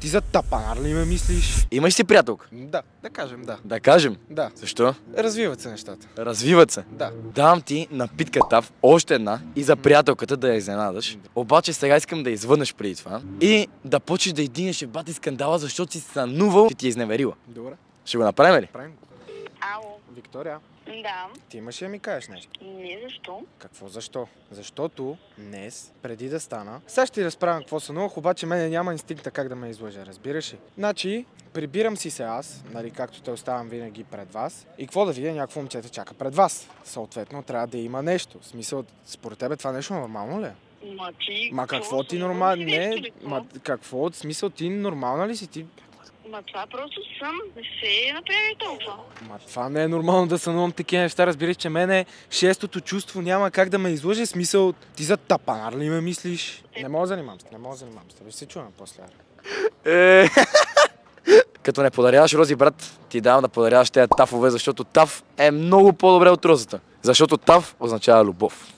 Ти за тапанар ли ме мислиш? Имаш си приятелка? Да кажем да. Да кажем. Да. Защо? Развиват се нещата. Развиват се. Да. Давам ти напитка Тав, още една и за приятелката да я изненадаш. Обаче сега искам да извъднеш преди това и да почнеш да издигнеш бати скандала, защото си сънувал, че ти е изневерила. Добре. Ще го направим ли? Правим го. Ало, Виктория, да. ти имаш ли да ми кажеш нещо? Не, защо? Какво защо? Защото днес, преди да стана, сега ще ти разправям какво сънувах, обаче мене няма инстинкта как да ме излъжа, разбираш ли? Значи, прибирам си се аз, нали, както те оставям винаги пред вас, и какво да видя, някакво момчета чака пред вас. Съответно, трябва да има нещо. В смисъл, според тебе това нещо нормално ли е? Ма какво ти нормално? Не, ма какво? В смисъл, ти нормална ли си? Ти... Ма това просто съм. Не се направи толкова. Ма това не е нормално да сънувам такива неща. Разбираш, че мене шестото чувство няма как да ме излъже. Смисъл, ти за тапанар ли ме мислиш? Не мога да занимавам с теб. Ще се чувам после. Като не подаряваш рози, брат, ти давам да подаряваш тези тафове, защото таф е много по-добре от розата. Защото таф означава любов.